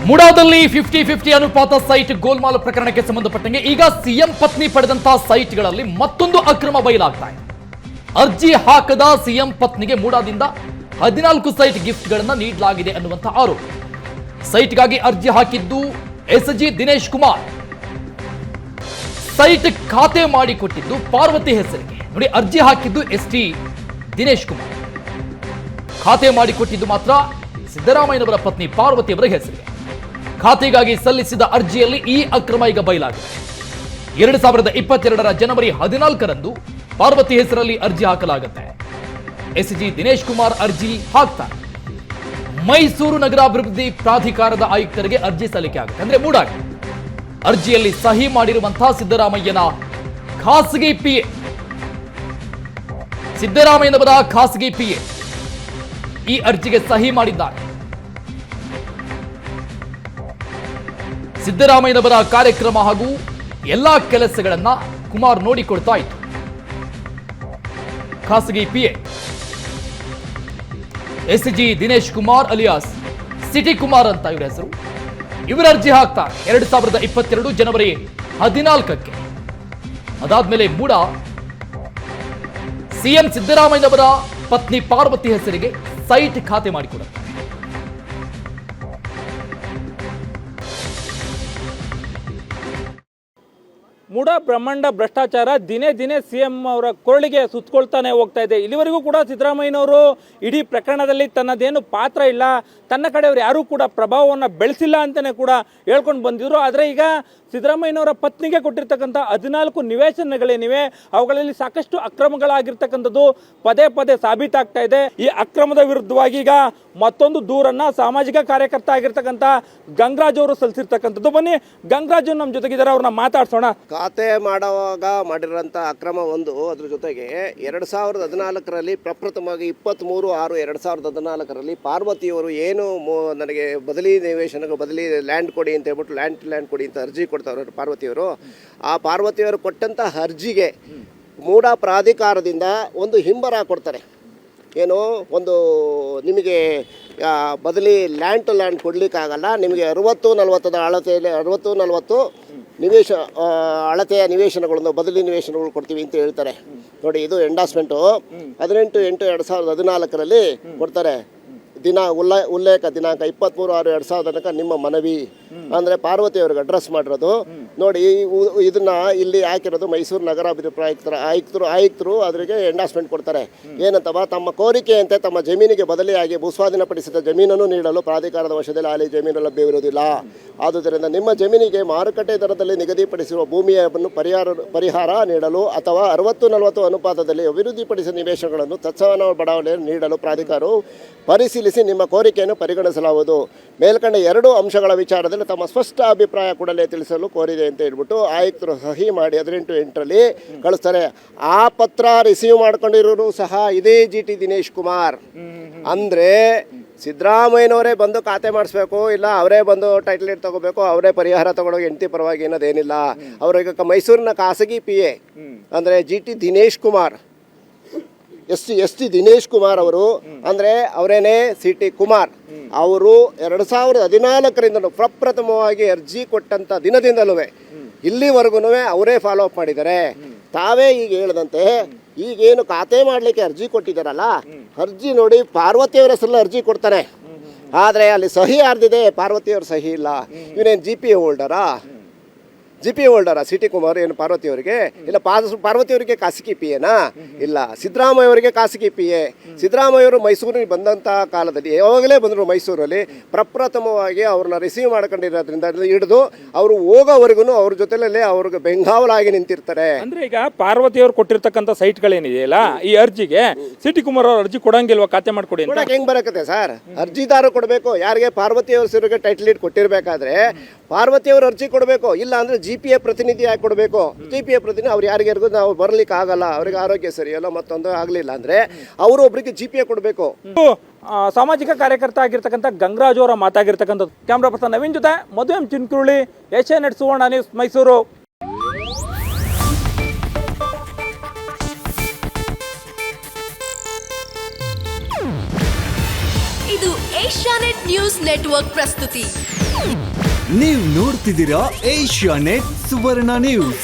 ಮುಡಾದಲ್ಲಿ 50-50 ಅನುಪಾತ ಸೈಟ್ ಗೋಲ್ಮಾಲ್ ಪ್ರಕರಣಕ್ಕೆ ಸಂಬಂಧಪಟ್ಟಂಗೆ ಈಗ ಸಿಎಂ ಪತ್ನಿ ಪಡೆದಂತಹ ಸೈಟ್ಗಳಲ್ಲಿ ಮತ್ತೊಂದು ಅಕ್ರಮ ಬಯಲಾಗ್ತಾ ಇದೆ. ಅರ್ಜಿ ಹಾಕದ ಸಿಎಂ ಪತ್ನಿಗೆ ಮುಡಾದಿಂದ 14 ಸೈಟ್ ಗಿಫ್ಟ್ಗಳನ್ನು ನೀಡಲಾಗಿದೆ ಅನ್ನುವಂಥ ಆರೋಪ. ಸೈಟ್ಗಾಗಿ ಅರ್ಜಿ ಹಾಕಿದ್ದು ಎಸ್ಜಿ ದಿನೇಶ್ ಕುಮಾರ್. ಸೈಟ್ ಖಾತೆ ಮಾಡಿಕೊಟ್ಟಿದ್ದು ಪಾರ್ವತಿ ಹೆಸರಿಗೆ. ನೋಡಿ, ಅರ್ಜಿ ಹಾಕಿದ್ದು ಎಸ್ಟಿ ದಿನೇಶ್ ಕುಮಾರ್, ಖಾತೆ ಮಾಡಿಕೊಟ್ಟಿದ್ದು ಮಾತ್ರ ಸಿದ್ದರಾಮಯ್ಯನವರ ಪತ್ನಿ ಪಾರ್ವತಿಯವರ ಹೆಸರಿಗೆ. ಖಾತೆಗಾಗಿ ಸಲ್ಲಿಸಿದ ಅರ್ಜಿಯಲ್ಲಿ ಈ ಅಕ್ರಮ ಈಗ ಬಯಲಾಗಿದೆ. 2022ರ ಜನವರಿ 14ರಂದು ಪಾರ್ವತಿ ಹೆಸರಲ್ಲಿ ಅರ್ಜಿ ಹಾಕಲಾಗುತ್ತೆ. ಎಸ್ಜಿ ದಿನೇಶ್ ಕುಮಾರ್ ಅರ್ಜಿ ಹಾಕ್ತಾರೆ. ಮೈಸೂರು ನಗರಾಭಿವೃದ್ಧಿ ಪ್ರಾಧಿಕಾರದ ಆಯುಕ್ತರಿಗೆ ಅರ್ಜಿ ಸಲ್ಲಿಕೆ ಆಗುತ್ತೆ. ಅಂದ್ರೆ ಮೂಡಾಗಿ ಅರ್ಜಿಯಲ್ಲಿ ಸಹಿ ಮಾಡಿರುವಂತಹ ಸಿದ್ದರಾಮಯ್ಯನ ಖಾಸಗಿ ಪಿಎ, ಸಿದ್ದರಾಮಯ್ಯನವರ ಖಾಸಗಿ ಪಿಎ ಈ ಅರ್ಜಿಗೆ ಸಹಿ ಮಾಡಿದ್ದಾರೆ. ಸಿದ್ದರಾಮಯ್ಯನವರ ಕಾರ್ಯಕ್ರಮ ಹಾಗೂ ಎಲ್ಲಾ ಕೆಲಸಗಳನ್ನ ಕುಮಾರ್ ನೋಡಿಕೊಳ್ತಾ ಇತ್ತು. ಖಾಸಗಿ PA S G Dinesh Kumar alias city Kumar ಅಂತ ಇವರ ಹೆಸರು. ಇವರ ಅರ್ಜಿ ಹಾಕ್ತಾರೆ 2022 ಜನವರಿ 14ಕ್ಕೆ. ಅದಾದ್ಮೇಲೆ ಮೂಡ ಸಿಎಂ ಸಿದ್ದರಾಮಯ್ಯನವರ ಪತ್ನಿ ಪಾರ್ವತಿ ಹೆಸರಿಗೆ ಸೈಟ್ ಖಾತೆ ಮಾಡಿಕೊಡುತ್ತಾರೆ. ಮೂಡ ಬ್ರಹ್ಮಾಂಡ ಭ್ರಷ್ಟಾಚಾರ ದಿನೇ ದಿನೇ ಸಿಎಂ ಅವರ ಕೊರಳಿಗೆ ಸುತ್ತಕೊಳ್ತಾನೆ ಹೋಗ್ತಾ ಇದೆ. ಇಲ್ಲಿವರೆಗೂ ಕೂಡ ಸಿದ್ದರಾಮಯ್ಯನವರು ಇಡೀ ಪ್ರಕರಣದಲ್ಲಿ ತನ್ನದೇನು ಪಾತ್ರ ಇಲ್ಲ, ತನ್ನ ಕಡೆಯವರು ಯಾರೂ ಕೂಡ ಪ್ರಭಾವವನ್ನು ಬೆಳೆಸಿಲ್ಲ ಅಂತಲೇ ಕೂಡ ಹೇಳ್ಕೊಂಡು ಬಂದಿದ್ರು. ಆದರೆ ಈಗ ಸಿದ್ದರಾಮಯ್ಯನವರ ಪತ್ನಿಗೆ ಕೊಟ್ಟಿರ್ತಕ್ಕಂಥ 14 ನಿವೇಶನಗಳೇನಿವೆ ಅವುಗಳಲ್ಲಿ ಸಾಕಷ್ಟು ಅಕ್ರಮಗಳಾಗಿರ್ತಕ್ಕಂಥದ್ದು ಪದೇ ಪದೇ ಸಾಬೀತಾಗ್ತಾ ಇದೆ. ಈ ಅಕ್ರಮದ ವಿರುದ್ಧವಾಗಿ ಈಗ ಮತ್ತೊಂದು ದೂರನ್ನ ಸಾಮಾಜಿಕ ಕಾರ್ಯಕರ್ತ ಆಗಿರ್ತಕ್ಕಂಥ ಗಂಗರಾಜ್ ಅವರು ಸಲ್ಲಿಸಿರ್ತಕ್ಕಂಥದ್ದು. ಬನ್ನಿ, ಗಂಗರಾಜ್ ನಮ್ಮ ಜೊತೆಗಿದ್ದಾರೆ, ಅವ್ರನ್ನ ಮಾತಾಡ್ಸೋಣ. ಖಾತೆ ಮಾಡುವಾಗ ಮಾಡಿರೋಂಥ ಅಕ್ರಮ ಒಂದು, ಅದ್ರ ಜೊತೆಗೆ 2014ರಲ್ಲಿ ಪ್ರಪ್ರಥಮವಾಗಿ 23/6/2014ರಲ್ಲಿ ಪಾರ್ವತಿಯವರು ಏನು ನನಗೆ ಬದಲಿ ನಿವೇಶನ ಬದಲಿ ಲ್ಯಾಂಡ್ ಕೊಡಿ ಅಂತ ಹೇಳ್ಬಿಟ್ಟು ಲ್ಯಾಂಡ್ ಕೊಡಿ ಅಂತ ಅರ್ಜಿ ಕೊಡ್ತಾವ್ರೆ ಪಾರ್ವತಿಯವರು. ಆ ಪಾರ್ವತಿಯವರು ಕೊಟ್ಟಂಥ ಅರ್ಜಿಗೆ ಮೂಡ ಪ್ರಾಧಿಕಾರದಿಂದ ಒಂದು ಹಿಂಬರ ಕೊಡ್ತಾರೆ. ಏನು, ಒಂದು ನಿಮಗೆ ಬದಲಿ ಲ್ಯಾಂಡ್ ಟು ಲ್ಯಾಂಡ್ ಕೊಡಲಿಕ್ಕಾಗಲ್ಲ, ನಿಮಗೆ 60-40 ಅಳತೆಯಲ್ಲಿ 60-40 ಅಳತೆಯ ನಿವೇಶನಗಳನ್ನು ಬದಲಿ ನಿವೇಶನಗಳು ಕೊಡ್ತೀವಿ ಅಂತ ಹೇಳ್ತಾರೆ. ನೋಡಿ, ಇದು ಎಂಡಾಸ್ಮೆಂಟು 18/8/2014ರಲ್ಲಿ ಕೊಡ್ತಾರೆ. ಉಲ್ಲೇಖ ದಿನಾಂಕ 23/6/2000 ತನಕ ನಿಮ್ಮ ಮನವಿ ಅಂದರೆ ಪಾರ್ವತಿ ಅವ್ರಿಗೆ ಅಡ್ರೆಸ್ ಮಾಡಿರೋದು. ನೋಡಿ, ಇದನ್ನ ಇಲ್ಲಿ ಹಾಕಿರೋದು ಮೈಸೂರು ನಗರಾಭಿವೃದ್ಧಿ ಆಯುಕ್ತರು ಅದರಿಗೆ ಎಂಡಾಸ್ಮೆಂಟ್ ಕೊಡ್ತಾರೆ. ಏನಂತವ, ತಮ್ಮ ಕೋರಿಕೆಯಂತೆ ತಮ್ಮ ಜಮೀನಿಗೆ ಬದಲಿಯಾಗಿ ಭೂಸ್ವಾಧೀನಪಡಿಸಿದ ಜಮೀನನ್ನು ನೀಡಲು ಪ್ರಾಧಿಕಾರದ ವಶದಲ್ಲಿ ಹಾಲಿ ಜಮೀನು ಲಭ್ಯವಿರುವುದಿಲ್ಲ. ಆದುದರಿಂದ ನಿಮ್ಮ ಜಮೀನಿಗೆ ಮಾರುಕಟ್ಟೆ ದರದಲ್ಲಿ ನಿಗದಿಪಡಿಸಿರುವ ಭೂಮಿಯನ್ನು ಪರಿಹಾರ ನೀಡಲು ಅಥವಾ 60-40 ಅನುಪಾತದಲ್ಲಿ ಅಭಿವೃದ್ಧಿಪಡಿಸಿದ ನಿವೇಶನಗಳನ್ನು ತತ್ಸವನ ಬಡಾವಣೆಯನ್ನು ನೀಡಲು ಪ್ರಾಧಿಕಾರವು ಪರಿಶೀಲಿಸಿ ನಿಮ್ಮ ಕೋರಿಕೆಯನ್ನು ಪರಿಗಣಿಸಲಾಗುವುದು. ಮೇಲ್ಕಂಡ 2 ಅಂಶಗಳ ವಿಚಾರದಲ್ಲಿ ತಮ್ಮ ಸ್ಪಷ್ಟ ಅಭಿಪ್ರಾಯ ಕೂಡಲೇ ತಿಳಿಸಲು ಕೋರಿದೆ ಅಂತ ಹೇಳ್ಬಿಟ್ಟು ಆಯುಕ್ತರು ಸಹಿ ಮಾಡಿ 18/8ರಲ್ಲಿ ಕಳಿಸ್ತಾರೆ. ಆ ಪತ್ರ ರಿಸೀವ್ ಮಾಡ್ಕೊಂಡಿರೋರು ಸಹ ಇದೇ ಜಿಟಿ ದಿನೇಶ್ ಕುಮಾರ್. ಅಂದರೆ ಸಿದ್ದರಾಮಯ್ಯನವರೇ ಬಂದು ಖಾತೆ ಮಾಡಿಸ್ಬೇಕು, ಇಲ್ಲ ಅವರೇ ಬಂದು ಟೈಟಲ್ ಡೀಡ್ ತಗೋಬೇಕು, ಅವರೇ ಪರಿಹಾರ ತಗೊಂಡೋಗಿ ಹೆಂಡತಿ ಪರವಾಗಿ ಅನ್ನೋದೇನಿಲ್ಲ. ಅವ್ರಿಗೆ ಮೈಸೂರಿನ ಖಾಸಗಿ PA ಅಂದರೆ ಜಿಟಿ ದಿನೇಶ್ ಕುಮಾರ್, ಎಸ್ ಟಿ ದಿನೇಶ್ ಕುಮಾರ್ ಅವರು ಅಂದರೆ ಅವರೇನೇ ಸಿಟಿ ಕುಮಾರ್ ಅವರು 2014ರಿಂದ ಪ್ರಪ್ರಥಮವಾಗಿ ಅರ್ಜಿ ಕೊಟ್ಟಂಥ ದಿನದಿಂದಲೂ ಇಲ್ಲಿವರೆಗೂ ಅವರೇ ಫಾಲೋ ಅಪ್ ಮಾಡಿದ್ದಾರೆ. ತಾವೇ ಈಗ ಹೇಳಿದಂತೆ ಈಗೇನು ಖಾತೆ ಮಾಡಲಿಕ್ಕೆ ಅರ್ಜಿ ಕೊಟ್ಟಿದ್ದಾರಲ್ಲ, ಅರ್ಜಿ ನೋಡಿ ಪಾರ್ವತಿಯವರ ಹೆಸರಲ್ಲಿ ಅರ್ಜಿ ಕೊಡ್ತಾನೆ. ಆದರೆ ಅಲ್ಲಿ ಸಹಿ ಯಾರ್ದಿದೆ, ಪಾರ್ವತಿಯವ್ರ ಸಹಿ ಇಲ್ಲ. ಇವನೇನು GPA ಹೋಲ್ಡರಾ ಸಿಟಿ ಕುಮಾರ್? ಏನು ಪಾರ್ವತಿಯವರಿಗೆ ಇಲ್ಲ, ಪಾರ್ವತಿಯವರಿಗೆ ಖಾಸಗಿ PAನಾ? ಇಲ್ಲ, ಸಿದ್ದರಾಮಯ್ಯವರಿಗೆ ಖಾಸಗಿ PA. ಸಿದ್ದರಾಮಯ್ಯವರು ಮೈಸೂರಿಗೆ ಬಂದಂಥ ಕಾಲದಲ್ಲಿ ಯಾವಾಗಲೇ ಬಂದರು ಮೈಸೂರಲ್ಲಿ ಪ್ರಪ್ರಥಮವಾಗಿ ಅವ್ರನ್ನ ರಿಸೀವ್ ಮಾಡ್ಕೊಂಡಿರೋದ್ರಿಂದ ಹಿಡಿದು ಅವರು ಹೋಗೋವರೆಗೂ ಅವ್ರ ಜೊತೆಲೇ ಅವ್ರಿಗೆ ಬೆಂಗಾವಲಾಗಿ ನಿಂತಿರ್ತಾರೆ. ಅಂದ್ರೆ ಈಗ ಪಾರ್ವತಿಯವರು ಕೊಟ್ಟಿರ್ತಕ್ಕಂಥ ಸೈಟ್ಗಳೇನಿದೆಯಲ್ಲ, ಈ ಅರ್ಜಿಗೆ ಸಿಟಿ ಕುಮಾರ್ ಅವ್ರ ಅರ್ಜಿ ಕೊಡಂಗಿಲ್ವಾ? ಖಾತೆ ಮಾಡ್ಕೊಡಿ ಅಂತ ಹೆಂಗ್ ಬರಕತ್ತೆ ಸರ್? ಅರ್ಜಿದಾರ ಕೊಡಬೇಕು. ಯಾರಿಗೆ? ಪಾರ್ವತಿಯವ್ರ ಹೆಸರಿಗೆ ಟೈಟಲ್ ಡೀಡ್ ಕೊಟ್ಟಿರ್ಬೇಕಾದ್ರೆ ಪಾರ್ವತಿಯವರು ಅರ್ಜಿ ಕೊಡಬೇಕು. ಇಲ್ಲ ಅಂದ್ರೆ GPA ಪ್ರತಿನಿಧಿ ಆಗಿ ಕೊಡಬೇಕು. GPA ಪ್ರತಿನಿಧಿ ಅವ್ರು ಯಾರಿಗಾರಿಗೂ ನಾವು ಬರ್ಲಿಕ್ಕೆ ಆಗಲ್ಲ, ಅವ್ರಿಗೆ ಆರೋಗ್ಯ ಸರಿಯಲ್ಲ ಮತ್ತೊಂದು ಆಗಲಿಲ್ಲ ಅಂದ್ರೆ ಅವರು ಒಬ್ಬರಿಗೆ GPA ಕೊಡಬೇಕು. ಸಾಮಾಜಿಕ ಕಾರ್ಯಕರ್ತ ಆಗಿರ್ತಕ್ಕಂಥ ಗಂಗರಾಜ್ ಅವರ ಮಾತಾಗಿರ್ತಕ್ಕಂಥದ್ದು. ಕ್ಯಾಮ್ರಾ ಪರ್ಸನ್ ನವೀನ್ ಜೊತೆ ಮಧು ಎಂ ಚಿನ್ಕುರುಳಿ, ಏಷ್ಯಾನೆಟ್ ಸುವರ್ಣ ನ್ಯೂಸ್, ಮೈಸೂರು. ಇದು ಏಷ್ಯಾನೆಟ್ ನ್ಯೂಸ್ ನೆಟ್ವರ್ಕ್ ಪ್ರಸ್ತುತಿ. ನೀವು ನೋಡ್ತಿದ್ದೀರಾ ಏಷ್ಯಾನೆಟ್ ಸುವರ್ಣ ನ್ಯೂಸ್.